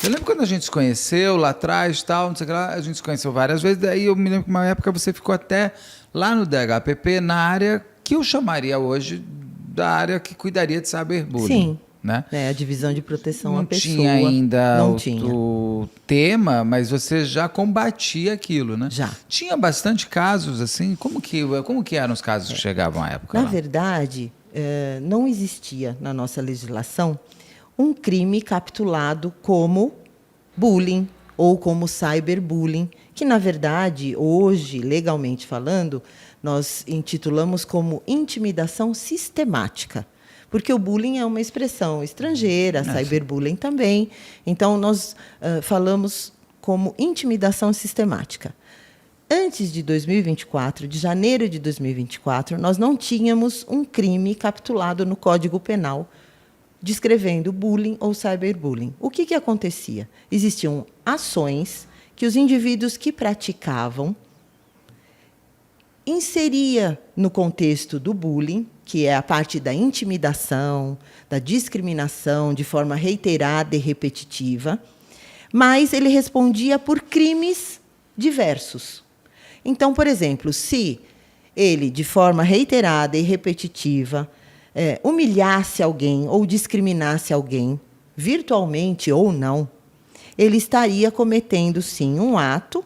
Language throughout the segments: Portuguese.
Eu lembro quando a gente se conheceu lá atrás, tal, não sei o que lá, a gente se conheceu várias vezes, daí eu me lembro que uma época você ficou até lá no DHPP, na área que eu chamaria hoje da área que cuidaria de cyberbullying. Sim, Né? a divisão de proteção à Não pessoa. tinha ainda Não tinha. o tema, mas você já combatia aquilo, né? Já. Tinha bastante casos assim? Como que eram os casos que chegavam à época? Na lá? verdade, não existia na nossa legislação um crime capitulado como bullying ou como cyberbullying, que, na verdade, hoje, legalmente falando, nós intitulamos como intimidação sistemática. Porque o bullying é uma expressão estrangeira, cyberbullying também. Então, nós falamos como intimidação sistemática. Antes de 2024, de janeiro de 2024, nós não tínhamos um crime capitulado no Código Penal descrevendo bullying ou cyberbullying. O que acontecia? Existiam ações que os indivíduos que praticavam inseria no contexto do bullying, que é a parte da intimidação, da discriminação de forma reiterada e repetitiva, mas ele respondia por crimes diversos. Então, por exemplo, se ele, de forma reiterada e repetitiva, humilhasse alguém ou discriminasse alguém, virtualmente ou não, ele estaria cometendo, sim, um ato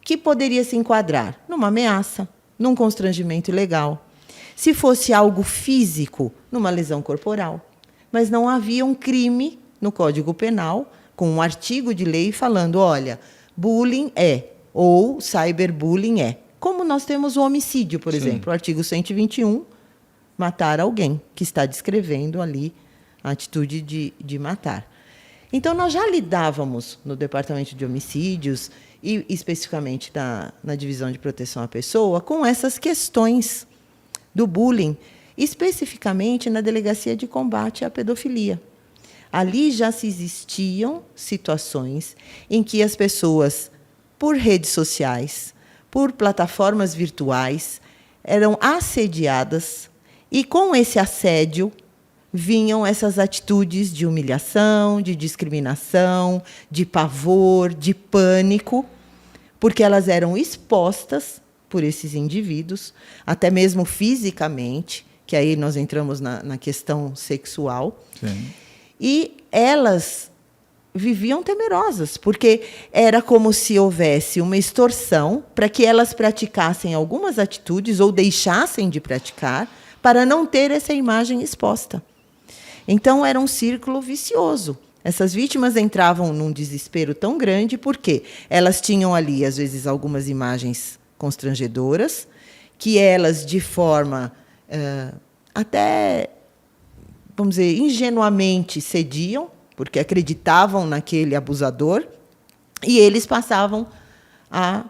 que poderia se enquadrar numa ameaça, num constrangimento ilegal. Se fosse algo físico, numa lesão corporal. Mas não havia um crime no Código Penal, com um artigo de lei falando, olha, bullying é, ou cyberbullying é. Como nós temos o homicídio, por exemplo, o artigo 121, matar alguém, que está descrevendo ali a atitude de matar. Então, nós já lidávamos no Departamento de Homicídios, e especificamente na Divisão de Proteção à Pessoa, com essas questões do bullying, especificamente na Delegacia de Combate à Pedofilia. Ali já se existiam situações em que as pessoas, por redes sociais, por plataformas virtuais, eram assediadas, e com esse assédio vinham essas atitudes de humilhação, de discriminação, de pavor, de pânico, porque elas eram expostas por esses indivíduos, até mesmo fisicamente, que aí nós entramos na questão sexual. Sim. E elas viviam temerosas, porque era como se houvesse uma extorsão para que elas praticassem algumas atitudes ou deixassem de praticar para não ter essa imagem exposta. Então, era um círculo vicioso. Essas vítimas entravam num desespero tão grande porque elas tinham ali, às vezes, algumas imagens constrangedoras, que elas, de forma até, vamos dizer, ingenuamente cediam, porque acreditavam naquele abusador, e eles passavam a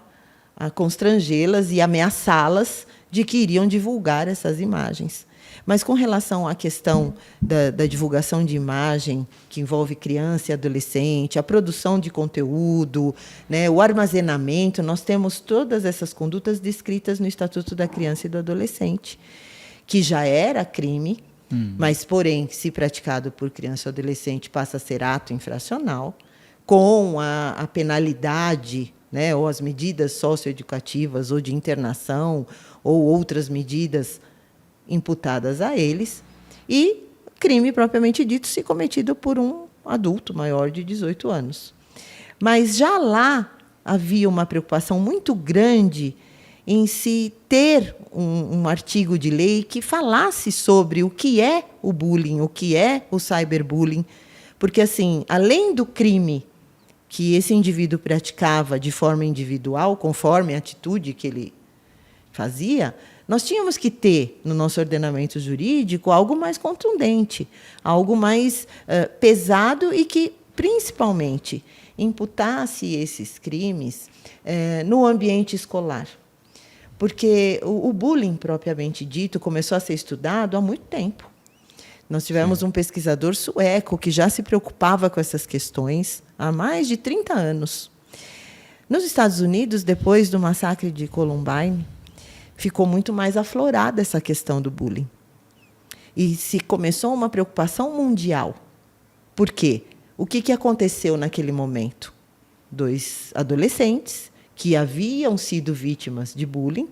constrangê-las e ameaçá-las de que iriam divulgar essas imagens. Mas, com relação à questão da divulgação de imagem, que envolve criança e adolescente, a produção de conteúdo, né, o armazenamento, nós temos todas essas condutas descritas no Estatuto da Criança e do Adolescente, que já era crime, mas, porém, se praticado por criança ou adolescente, passa a ser ato infracional, com a penalidade, né, ou as medidas socioeducativas, ou de internação, ou outras medidas imputadas a eles, e crime propriamente dito se cometido por um adulto maior de 18 anos. Mas já lá havia uma preocupação muito grande em se ter um artigo de lei que falasse sobre o que é o bullying, o que é o cyberbullying, porque, assim, além do crime que esse indivíduo praticava de forma individual, conforme a atitude que ele fazia, nós tínhamos que ter, no nosso ordenamento jurídico, algo mais contundente, algo mais pesado e que, principalmente, imputasse esses crimes no ambiente escolar. Porque o bullying, propriamente dito, começou a ser estudado há muito tempo. Nós tivemos um pesquisador sueco que já se preocupava com essas questões há mais de 30 anos. Nos Estados Unidos, depois do massacre de Columbine, ficou muito mais aflorada essa questão do bullying. E se começou uma preocupação mundial. Por quê? O que aconteceu naquele momento? 2 adolescentes que haviam sido vítimas de bullying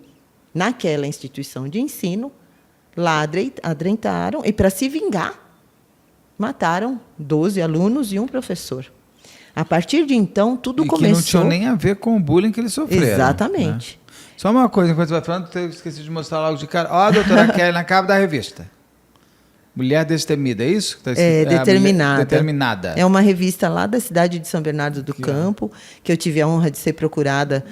naquela instituição de ensino, lá adrentaram e, para se vingar, mataram 12 alunos e um professor. A partir de então, tudo começou... E que não tinha nem a ver com o bullying que eles sofreram. Exatamente. Né? Só uma coisa, enquanto você vai falando, eu esqueci de mostrar logo de cara. Ó, a doutora Kelly na capa da revista. Mulher Destemida, é isso? Determinada. Determinada. É uma revista lá da cidade de São Bernardo do Campo, que eu tive a honra de ser procurada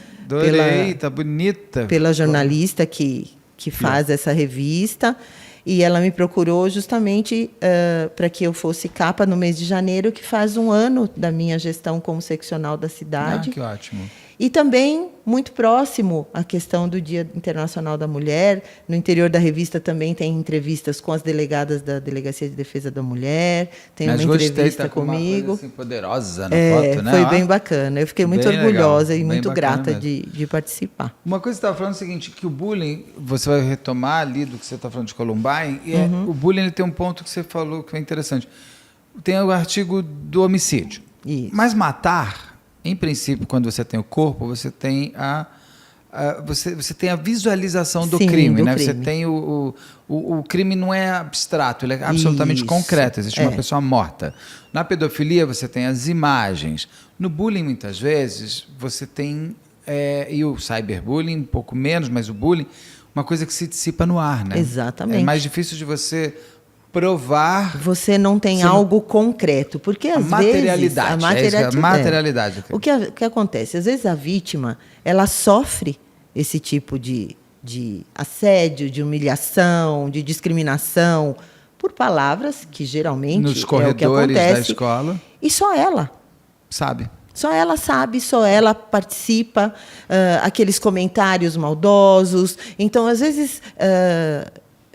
tá bonita. pela jornalista que faz essa revista. E ela me procurou justamente para que eu fosse capa no mês de janeiro, que faz 1 ano da minha gestão como seccional da cidade. Que ótimo. E também, muito próximo à questão do Dia Internacional da Mulher, no interior da revista também tem entrevistas com as delegadas da Delegacia de Defesa da Mulher, tem uma entrevista comigo. Uma coisa assim poderosa na foto, né? Foi bem bacana. Eu fiquei muito orgulhosa e muito grata de participar. Uma coisa que você estava falando é o seguinte, que o bullying, você vai retomar ali do que você está falando de Columbine, e o bullying ele tem um ponto que você falou que é interessante. Tem o artigo do homicídio. Isso. Mas matar... Em princípio, quando você tem o corpo, você tem você tem a visualização do crime, né? Você tem o crime não é abstrato, ele é absolutamente concreto. Existe uma pessoa morta. Na pedofilia, você tem as imagens. No bullying, muitas vezes, você tem e o cyberbullying um pouco menos, mas o bullying, uma coisa que se dissipa no ar, né? Exatamente. É mais difícil de você provar. Você não tem algo concreto, porque às vezes a materialidade. O que acontece? Às vezes a vítima, ela sofre esse tipo de assédio, de humilhação, de discriminação por palavras que geralmente nos corredores da escola. E só ela sabe. Só ela sabe, só ela participa, aqueles comentários maldosos. Então, às vezes,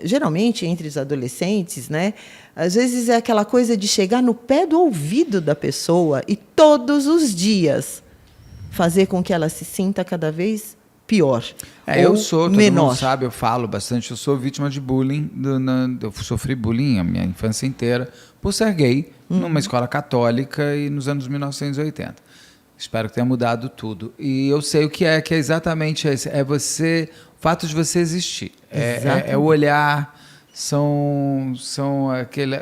geralmente, entre os adolescentes, né, às vezes é aquela coisa de chegar no pé do ouvido da pessoa e todos os dias fazer com que ela se sinta cada vez pior. Todo menor. Mundo sabe, eu falo bastante, eu sou vítima de bullying, eu sofri bullying a minha infância inteira por ser gay, numa escola católica e nos anos 1980. Espero que tenha mudado tudo. E eu sei o que é exatamente esse. É você, o fato de você existir. É o olhar, são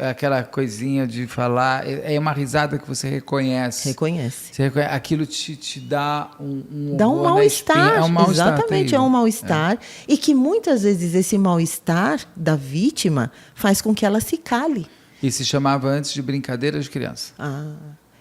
aquela coisinha de falar. É uma risada que você reconhece. Aquilo te dá dá um mal-estar. Exatamente, é um mal-estar. É. E que muitas vezes esse mal-estar da vítima faz com que ela se cale. E se chamava antes de brincadeira de criança.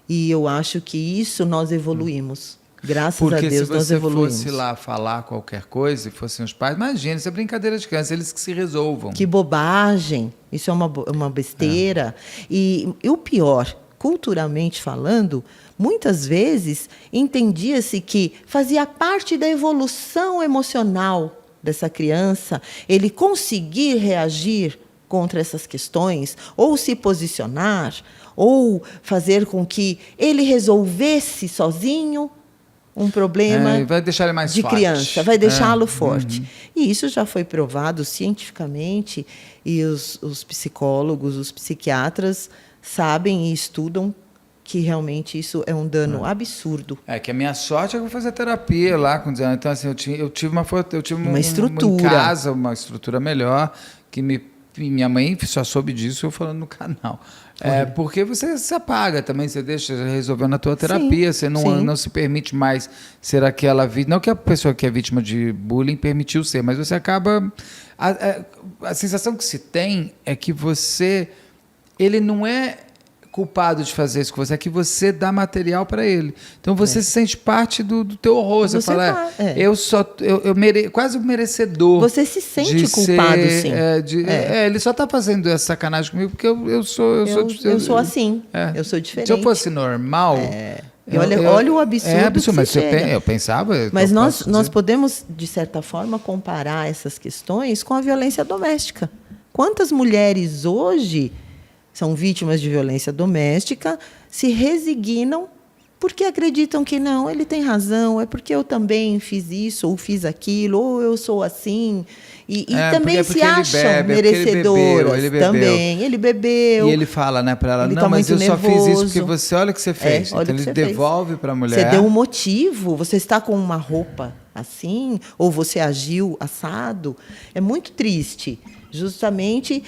E eu acho que isso nós evoluímos. Graças a Deus nós evoluímos. Porque se você fosse lá falar qualquer coisa e fossem os pais, imagina, isso é brincadeira de criança, eles que se resolvam. Que bobagem, isso é uma besteira. E o pior, culturalmente falando, muitas vezes entendia-se que fazia parte da evolução emocional dessa criança ele conseguir reagir contra essas questões, ou se posicionar, ou fazer com que ele resolvesse sozinho um problema vai deixar ele mais de forte. Criança, vai deixá-lo forte. E isso já foi provado cientificamente, e os psicólogos, os psiquiatras sabem e estudam que realmente isso é um dano absurdo. Que a minha sorte é que eu vou fazer terapia lá com 19 anos. Então, assim, eu tive uma estrutura. Em casa, uma estrutura melhor, que minha mãe só soube disso eu falando no canal. Porque você se apaga também, você deixa resolver na tua terapia, você não se permite mais ser aquela vítima. Não que a pessoa que é vítima de bullying permitiu ser, mas você acaba... A sensação que se tem é que ele não é culpado de fazer isso com você, é que você dá material para ele. Então você se sente parte do teu horror. Você fala, quase merecedor. Você se sente culpado, sim. Ele só está fazendo essa sacanagem comigo porque eu sou assim. Eu sou diferente. Se eu fosse normal. Olha o absurdo. Mas eu pensava. Mas nós podemos, de certa forma, comparar essas questões com a violência doméstica. Quantas mulheres hoje são vítimas de violência doméstica, se resignam porque acreditam que não, ele tem razão, é porque eu também fiz isso, ou fiz aquilo, ou eu sou assim. E também se acham merecedoras. Ele bebeu. Também, ele bebeu. E ele fala, né, para ela, Ele não, tá mas muito eu só fiz isso nervoso. porque você, olha o que você fez. olha Então o que ele você devolve para a mulher. Você deu um motivo, você está com uma roupa assim, ou você agiu assado. É muito triste. Justamente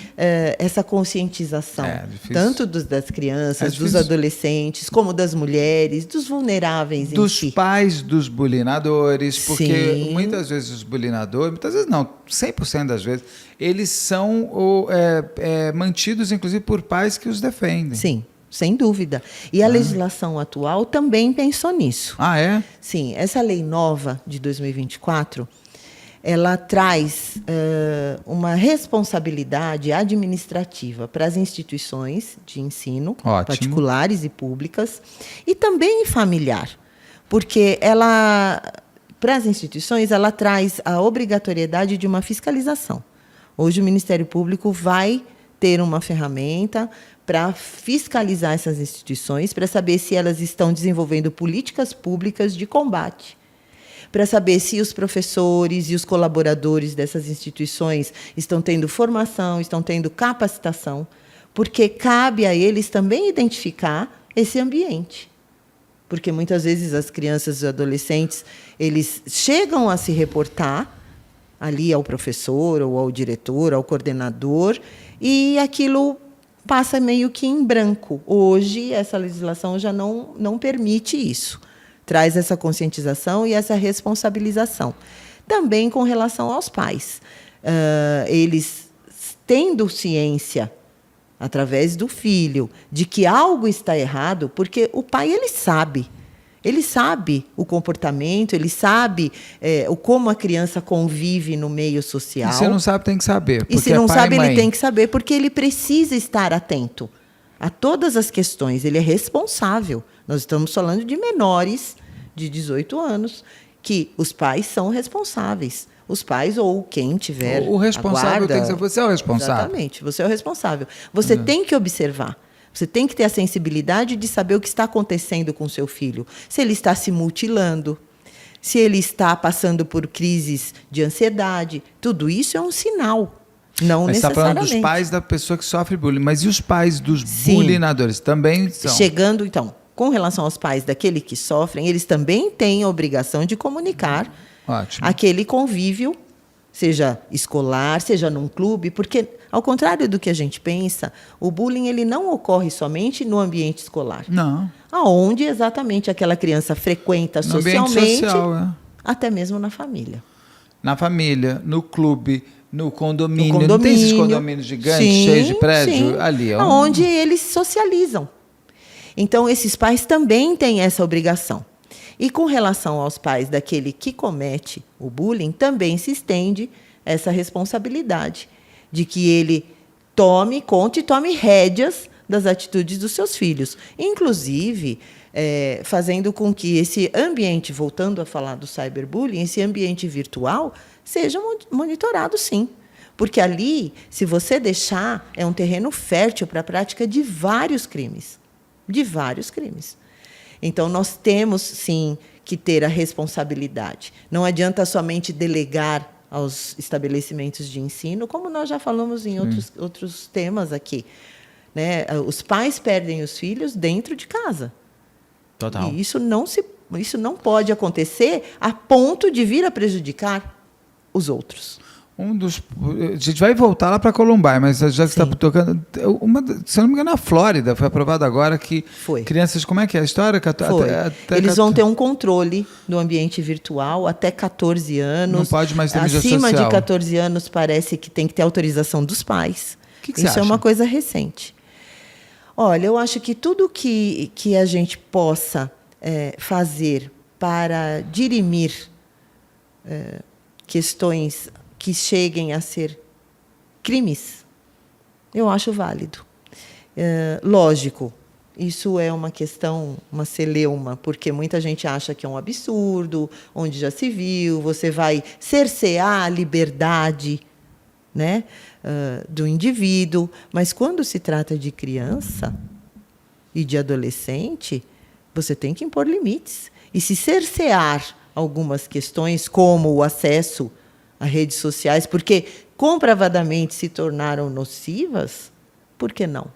essa conscientização, Difícil. tanto das crianças, dos adolescentes, como das mulheres, dos vulneráveis dos em si. pais dos bulinadores, porque Sim. muitas vezes os bulinadores, muitas vezes não, 100% das vezes, eles são mantidos, inclusive, por pais que os defendem. Sim, sem dúvida. E a legislação atual também pensou nisso. Ah, é? Sim, essa lei nova de 2024, ela traz uma responsabilidade administrativa para as instituições de ensino, Ótimo. particulares e públicas, e também familiar, porque ela, para as instituições, ela traz a obrigatoriedade de uma fiscalização. Hoje o Ministério Público vai ter uma ferramenta para fiscalizar essas instituições, para saber se elas estão desenvolvendo políticas públicas de combate, para saber se os professores e os colaboradores dessas instituições estão tendo formação, estão tendo capacitação, porque cabe a eles também identificar esse ambiente. Porque muitas vezes as crianças e adolescentes, eles chegam a se reportar ali ao professor, ou ao diretor, ao coordenador, e aquilo passa meio que em branco. Hoje, essa legislação já não permite isso. Traz essa conscientização e essa responsabilização. Também com relação aos pais. Eles, tendo ciência, através do filho, de que algo está errado, porque o pai ele sabe o comportamento, ele sabe como a criança convive no meio social. E se não sabe, tem que saber. E se não sabe, ele tem que saber, porque ele precisa estar atento a todas as questões. Ele é responsável. Nós estamos falando de menores de 18 anos, que os pais são responsáveis. Os pais ou quem tiver o responsável a guarda, tem que ser você, é o responsável. Exatamente, você é o responsável. Você tem que observar. Você tem que ter a sensibilidade de saber o que está acontecendo com o seu filho. Se ele está se mutilando, se ele está passando por crises de ansiedade. Tudo isso é um sinal. Não Mas necessariamente. Você está falando dos pais da pessoa que sofre bullying. Mas e os pais dos bulinadores? Também são? Chegando, então, com relação aos pais daquele que sofrem, eles também têm a obrigação de comunicar aquele convívio, seja escolar, seja num clube, porque, ao contrário do que a gente pensa, o bullying ele não ocorre somente no ambiente escolar. Não. Aonde exatamente aquela criança frequenta no socialmente, social, até mesmo na família. Na família, no clube, no condomínio. Não tem esses condomínios gigantes, cheios de prédio? Sim. Ali. Onde eles socializam. Então, esses pais também têm essa obrigação. E com relação aos pais daquele que comete o bullying, também se estende essa responsabilidade de que ele tome conta e tome rédeas das atitudes dos seus filhos. Inclusive, fazendo com que esse ambiente, voltando a falar do cyberbullying, esse ambiente virtual, seja monitorado, sim. Porque ali, se você deixar, é um terreno fértil para a prática de vários crimes. De vários crimes. Então, nós temos, sim, que ter a responsabilidade. Não adianta somente delegar aos estabelecimentos de ensino, como nós já falamos em outros temas aqui. Né? Os pais perdem os filhos dentro de casa. Total. E isso não pode acontecer a ponto de vir a prejudicar os outros. A gente vai voltar lá para Columbine, mas já que você está tocando. Se eu não me engano, na Flórida foi aprovado agora que crianças. Como é que é a história? Eles vão ter um controle do ambiente virtual até 14 anos. Não pode mais ter mídia social. Acima de 14 anos, parece que tem que ter autorização dos pais. Que você acha? É uma coisa recente. Olha, eu acho que tudo que a gente possa fazer para dirimir questões que cheguem a ser crimes, eu acho válido. Lógico, isso é uma questão, uma celeuma, porque muita gente acha que é um absurdo, onde já se viu, você vai cercear a liberdade, né, do indivíduo. Mas, quando se trata de criança e de adolescente, você tem que impor limites. E se cercear algumas questões, como o acesso a redes sociais, porque comprovadamente se tornaram nocivas, por que não?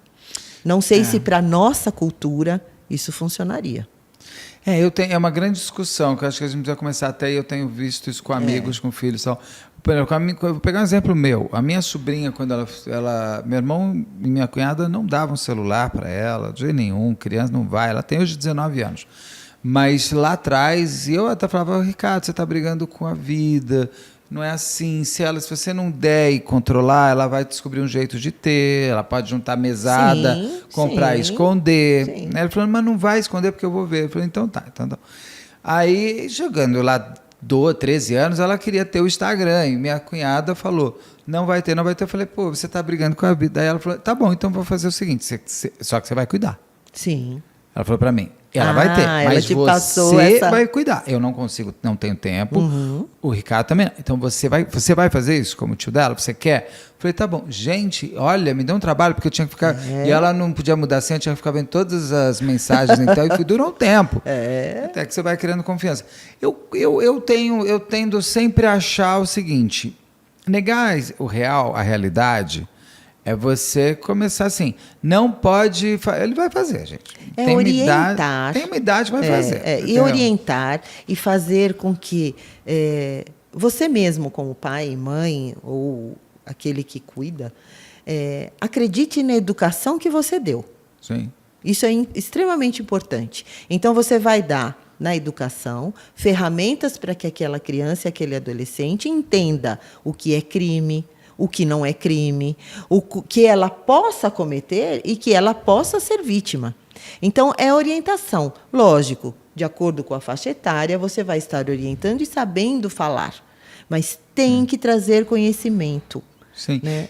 Não sei se para a nossa cultura isso funcionaria. É uma grande discussão, que eu acho que a gente precisa começar até, eu tenho visto isso com amigos, com filhos. Vou pegar um exemplo meu. A minha sobrinha, quando meu irmão e minha cunhada não davam celular para ela, de jeito nenhum, criança não vai, ela tem hoje 19 anos. Mas lá atrás, eu até falava, Ricardo, você está brigando com a vida, não é assim, se você não der e controlar, ela vai descobrir um jeito de ter, ela pode juntar mesada, comprar e esconder. Sim. Ele falou, mas não vai esconder porque eu vou ver. Eu falei, então tá. Aí, chegando lá 13 anos, ela queria ter o Instagram, e minha cunhada falou, não vai ter. Eu falei, pô, você tá brigando com a vida. Daí ela falou, tá bom, então vou fazer o seguinte, só que você vai cuidar. Sim. Ela falou para mim, ela vai ter, mas você vai cuidar. Eu não consigo, não tenho tempo. O Ricardo também não. Então você vai fazer isso como tio dela? Você quer? Eu falei, tá bom. Gente, olha, me deu um trabalho, porque eu tinha que ficar... E ela não podia mudar assim, eu tinha que ficar vendo todas as mensagens, então, e durou um tempo. Até que você vai criando confiança. Eu tendo sempre a achar o seguinte, negar a realidade... É você começar assim, não pode... Ele vai fazer, gente. Tem orientar. Tem uma idade, vai fazer. E orientar e fazer com que você mesmo, como pai, mãe, ou aquele que cuida, acredite na educação que você deu. Sim. Isso é extremamente importante. Então, você vai dar na educação ferramentas para que aquela criança e aquele adolescente entenda o que é crime, o que não é crime, o que ela possa cometer e que ela possa ser vítima. Então, é orientação. Lógico, de acordo com a faixa etária, você vai estar orientando e sabendo falar, mas tem que trazer conhecimento. Sim. Né?